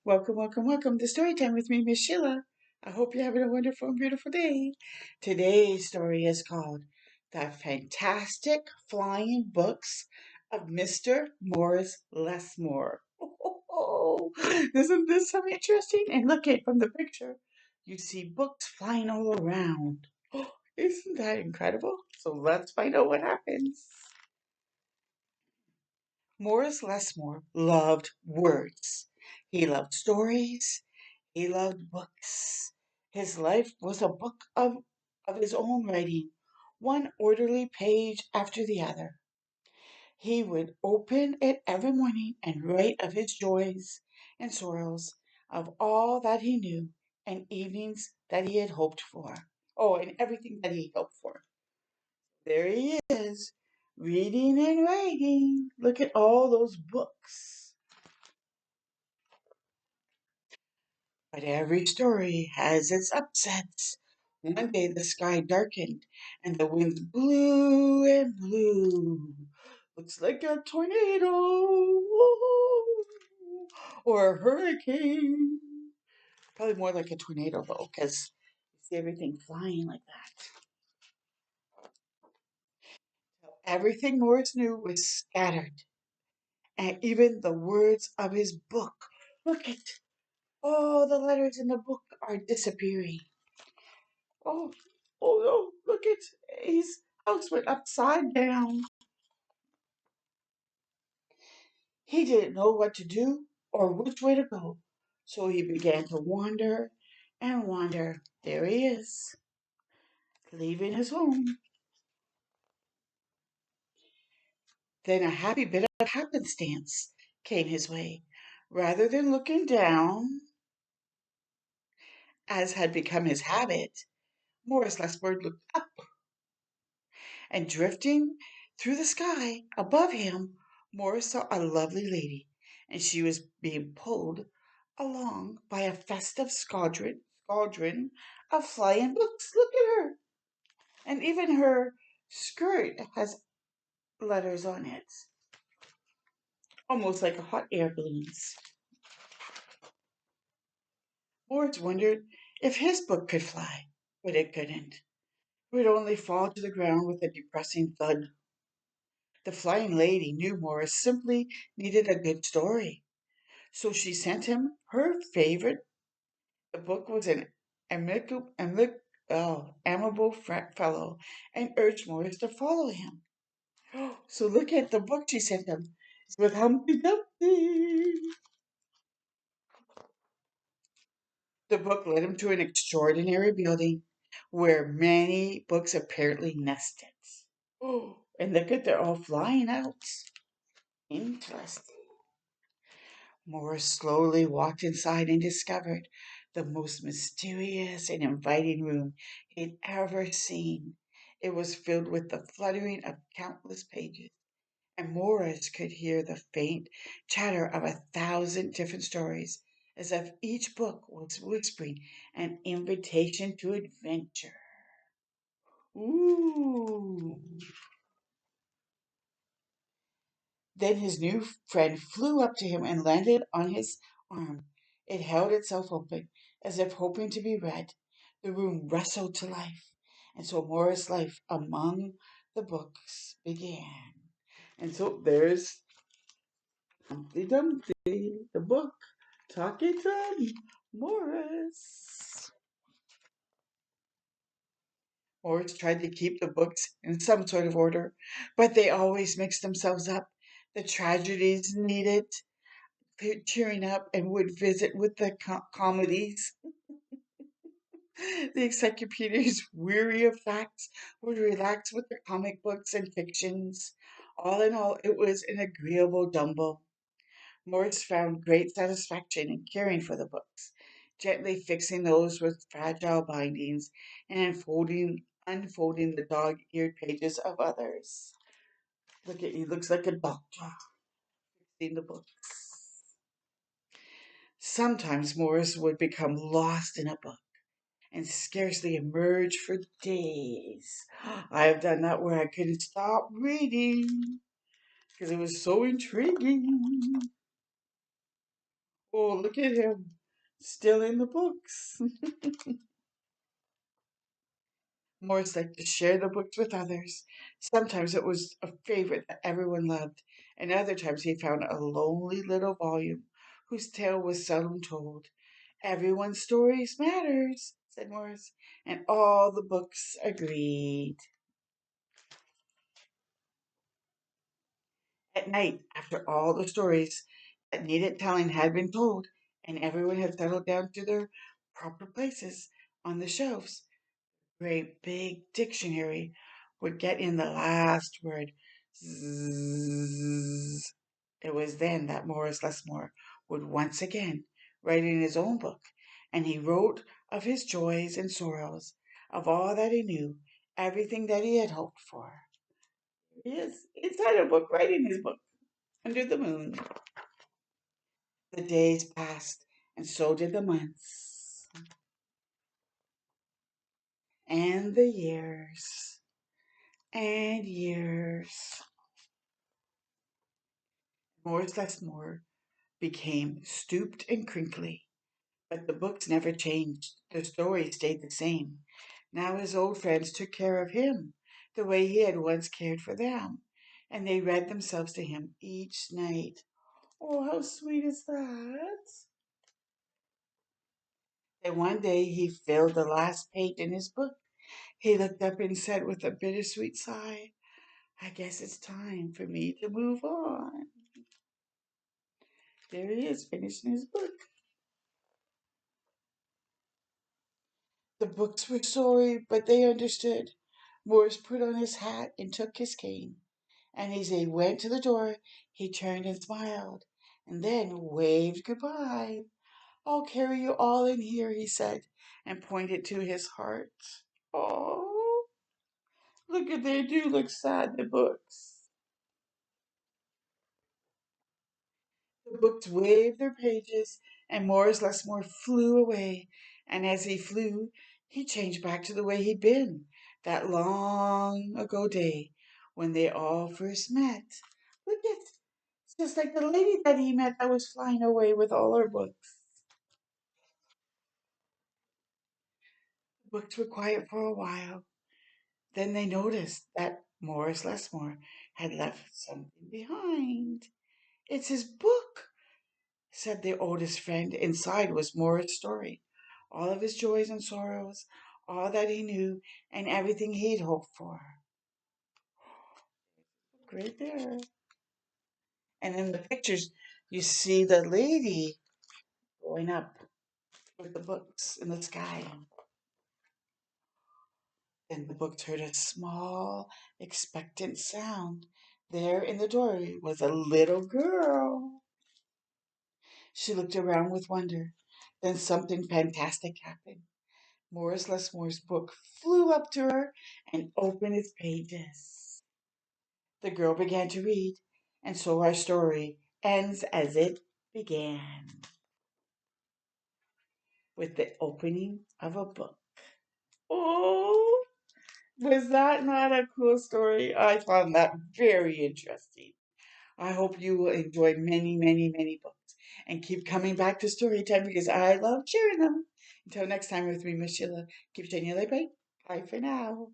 Welcome, welcome, welcome to Storytime with me, Miss Sheila. I hope you're having a wonderful and beautiful day. Today's story is called The Fantastic Flying Books of Mr. Morris Lessmore. Oh, isn't this so interesting? And look at from the picture, you see books flying all around. Oh, isn't that incredible? So let's find out what happens. Morris Lessmore loved words. He loved stories. He loved books. His life was a book of his own writing, one orderly page after the other. He would open it every morning and write of his joys and sorrows, of all that he knew, and evenings that he had hoped for. Oh, and everything that he hoped for. There he is, reading and writing. Look at all those books. But every story has its upsets. One day the sky darkened and the winds blew and blew. Looks like a tornado. Woo-hoo. Or a hurricane. Probably more like a tornado though, because you see everything flying like that. Everything Morris knew was scattered, and even the words of his book. Look at all the letters in the book are disappearing. Oh, oh no, look at his house went upside down. He didn't know what to do or which way to go. So he began to wander and wander. There he is, leaving his home. Then a happy bit of happenstance came his way. Rather than looking down, as had become his habit, Morris Lesbird looked up, and drifting through the sky above him, Morris saw a lovely lady, and she was being pulled along by a festive squadron of flying books. Look at her. And even her skirt has letters on it, almost like a hot air balloons. Morris wondered if his book could fly, but it couldn't. It would only fall to the ground with a depressing thud. The flying lady knew Morris simply needed a good story. So she sent him her favorite. The book was an amiable fellow and urged Morris to follow him. So look at the book she sent him. It's with Humpty Dumpty. The book led him to an extraordinary building where many books apparently nested. Oh, and look at they're all flying out. Interesting. Morris slowly walked inside and discovered the most mysterious and inviting room he'd ever seen. It was filled with the fluttering of countless pages, and Morris could hear the faint chatter of 1,000 different stories, as if each book was whispering an invitation to adventure. Ooh! Then his new friend flew up to him and landed on his arm. It held itself open, as if hoping to be read. The room rustled to life, and so Morris' life among the books began. And so there's Humpty Dumpty, the book, talking to Morris. Morris tried to keep the books in some sort of order, but they always mixed themselves up. The tragedies needed cheering up and would visit with the comedies. The encyclopedias, weary of facts, would relax with the comic books and fictions. All in all, it was an agreeable jumble. Morris found great satisfaction in caring for the books, gently fixing those with fragile bindings and unfolding the dog-eared pages of others. Look at he looks like a doctor fixing the books. Sometimes Morris would become lost in a book and scarcely emerge for days. I have done that where I couldn't stop reading because it was so intriguing. Oh, look at him. Still in the books. Morris liked to share the books with others. Sometimes it was a favorite that everyone loved, and other times he found a lonely little volume whose tale was seldom told. Everyone's stories matters, said Morris, and all the books agreed. At night, after all the stories that needed telling had been told, and everyone had settled down to their proper places on the shelves, great big dictionary would get in the last word. Zzz. It was then that Morris Lessmore would once again write in his own book, and he wrote of his joys and sorrows, of all that he knew, everything that he had hoped for. He is inside a book, writing his book under the moon. The days passed, and so did the months, and the years, and years. Morris Lessmore became stooped and crinkly, but the books never changed. The stories stayed the same. Now his old friends took care of him the way he had once cared for them, and they read themselves to him each night. Oh, how sweet is that? Then one day he filled the last page in his book. He looked up and said with a bittersweet sigh, I guess it's time for me to move on. There he is, finishing his book. The books were sorry, but they understood. Morris put on his hat and took his cane, and as he went to the door, he turned and smiled, and then waved goodbye. I'll carry you all in here, he said, and pointed to his heart. Oh, look at they do look sad, the books. The books waved their pages, and Morris Lessmore flew away. And as he flew, he changed back to the way he'd been that long ago day when they all first met. Look at it's just like the lady that he met that was flying away with all her books. The books were quiet for a while. Then they noticed that Morris Lessmore had left something behind. It's his book, said the oldest friend. Inside was Morris' story, all of his joys and sorrows, all that he knew, and everything he'd hoped for. Right there. And in the pictures, you see the lady going up with the books in the sky. Then the books heard a small, expectant sound. There in the doorway was a little girl. She looked around with wonder. Then something fantastic happened. Morris Lessmore's book flew up to her and opened its pages. The girl began to read, and so our story ends as it began, with the opening of a book. Oh, was that not a cool story? I found that very interesting. I hope you will enjoy many, many, many books and keep coming back to story time because I love sharing them. Until next time with me, Miss Sheila, keep shining your light bright. Bye for now.